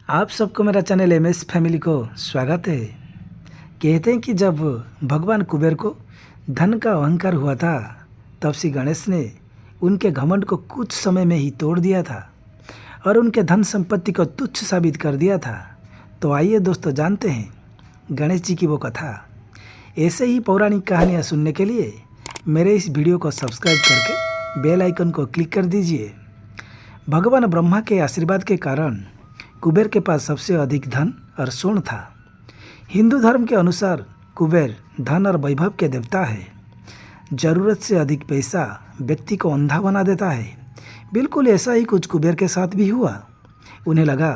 आप सबको मेरा चैनल MS फैमिली को स्वागत है। कहते हैं कि जब भगवान कुबेर को धन का अहंकार हुआ था तब श्री गणेश ने उनके घमंड को कुछ समय में ही तोड़ दिया था और उनके धन संपत्ति को तुच्छ साबित कर दिया था। तो आइए दोस्तों जानते हैं गणेश जी की वो कथा। ऐसे ही पौराणिक कहानियाँ सुनने के लिए मेरे इस वीडियो को सब्सक्राइब करके बेल आइकन को क्लिक कर दीजिए। भगवान ब्रह्मा के आशीर्वाद के कारण कुबेर के पास सबसे अधिक धन और सोना था। हिंदू धर्म के अनुसार कुबेर धन और वैभव के देवता है। ज़रूरत से अधिक पैसा व्यक्ति को अंधा बना देता है। बिल्कुल ऐसा ही कुछ कुबेर के साथ भी हुआ। उन्हें लगा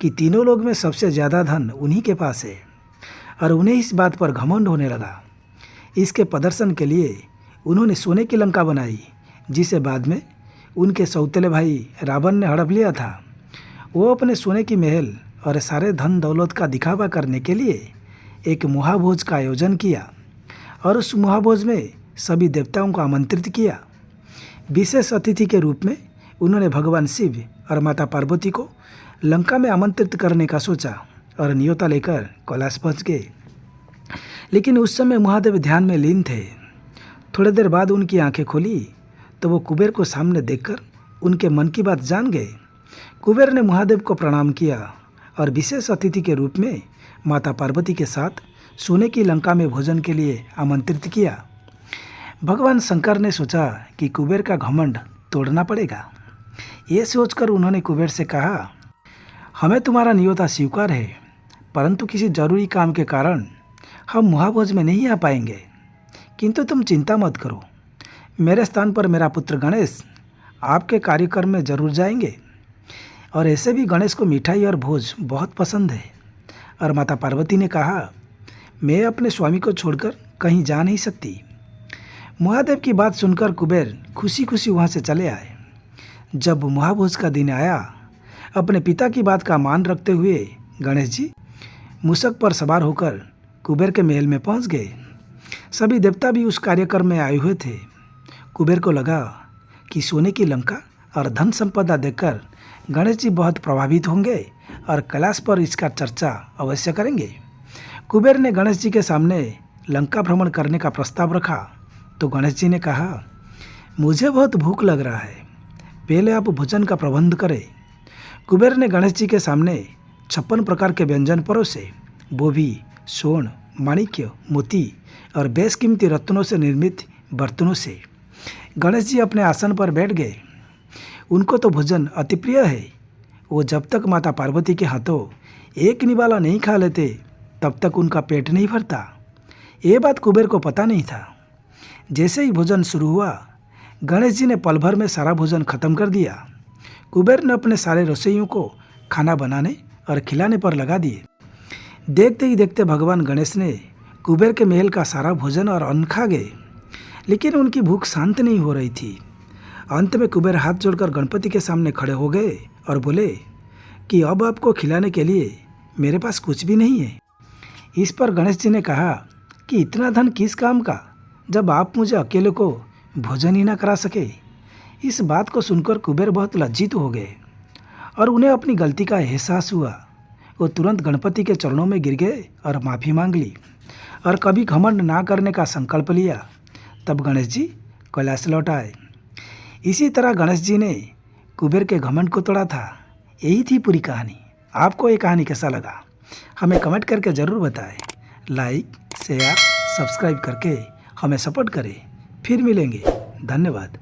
कि तीनों लोग में सबसे ज़्यादा धन उन्हीं के पास है और उन्हें इस बात पर घमंड होने लगा। इसके प्रदर्शन के लिए उन्होंने सोने की लंका बनाई, जिसे बाद में उनके सौतेले भाई रावण ने हड़प लिया था। वो अपने सोने की महल और सारे धन दौलत का दिखावा करने के लिए एक महाभोज का आयोजन किया और उस महाभोज में सभी देवताओं को आमंत्रित किया। विशेष अतिथि के रूप में उन्होंने भगवान शिव और माता पार्वती को लंका में आमंत्रित करने का सोचा और न्योता लेकर कैलाश पहुंच गए। लेकिन उस समय महादेव ध्यान में लीन थे। थोड़ी देर बाद उनकी आंखें खोली तो वो कुबेर को सामने देखकर उनके मन की बात जान गए। कुबेर ने महादेव को प्रणाम किया और विशेष अतिथि के रूप में माता पार्वती के साथ सोने की लंका में भोजन के लिए आमंत्रित किया। भगवान शंकर ने सोचा कि कुबेर का घमंड तोड़ना पड़ेगा। ये सोचकर उन्होंने कुबेर से कहा, हमें तुम्हारा न्योता स्वीकार है, परंतु किसी जरूरी काम के कारण हम महाभोज में नहीं आ पाएंगे। किंतु तुम चिंता मत करो, मेरे स्थान पर मेरा पुत्र गणेश आपके कार्यक्रम में जरूर जाएंगे। और ऐसे भी गणेश को मिठाई और भोज बहुत पसंद है। और माता पार्वती ने कहा, मैं अपने स्वामी को छोड़कर कहीं जा नहीं सकती। महादेव की बात सुनकर कुबेर खुशी खुशी वहाँ से चले आए। जब महाभोज का दिन आया, अपने पिता की बात का मान रखते हुए गणेश जी मूषक पर सवार होकर कुबेर के महल में पहुँच गए। सभी देवता भी उस कार्यक्रम में आए हुए थे। कुबेर को लगा कि सोने की लंका और धन संपदा देखकर गणेश जी बहुत प्रभावित होंगे और कैलाश पर इसका चर्चा अवश्य करेंगे। कुबेर ने गणेश जी के सामने लंका भ्रमण करने का प्रस्ताव रखा तो गणेश जी ने कहा, मुझे बहुत भूख लग रहा है, पहले आप भोजन का प्रबंध करें। कुबेर ने गणेश जी के सामने 56 प्रकार के व्यंजन परोसे। वो भी स्वर्ण, माणिक्य, मोती और बेशकीमती रत्नों से निर्मित बर्तनों से। गणेश जी अपने आसन पर बैठ गए। उनको तो भोजन अति प्रिय है। वो जब तक माता पार्वती के हाथों एक निवाला नहीं खा लेते तब तक उनका पेट नहीं भरता। ये बात कुबेर को पता नहीं था। जैसे ही भोजन शुरू हुआ, गणेश जी ने पल भर में सारा भोजन खत्म कर दिया। कुबेर ने अपने सारे रसोइयों को खाना बनाने और खिलाने पर लगा दिए। देखते ही देखते भगवान गणेश ने कुबेर के महल का सारा भोजन और अन्न खा गए। लेकिन उनकी भूख शांत नहीं हो रही थी। अंत में कुबेर हाथ जोड़कर गणपति के सामने खड़े हो गए और बोले कि अब आपको खिलाने के लिए मेरे पास कुछ भी नहीं है। इस पर गणेश जी ने कहा कि इतना धन किस काम का, जब आप मुझे अकेले को भोजन ही ना करा सके। इस बात को सुनकर कुबेर बहुत लज्जित हो गए और उन्हें अपनी गलती का एहसास हुआ। वो तुरंत गणपति के चरणों में गिर गए और माफ़ी मांग ली और कभी घमंड ना करने का संकल्प लिया। तब गणेश जी कैलाश लौट आए। इसी तरह गणेश जी ने कुबेर के घमंड को तोड़ा था। यही थी पूरी कहानी। आपको ये कहानी कैसा लगा हमें कमेंट करके ज़रूर बताएं। लाइक, शेयर, सब्सक्राइब करके हमें सपोर्ट करें। फिर मिलेंगे। धन्यवाद।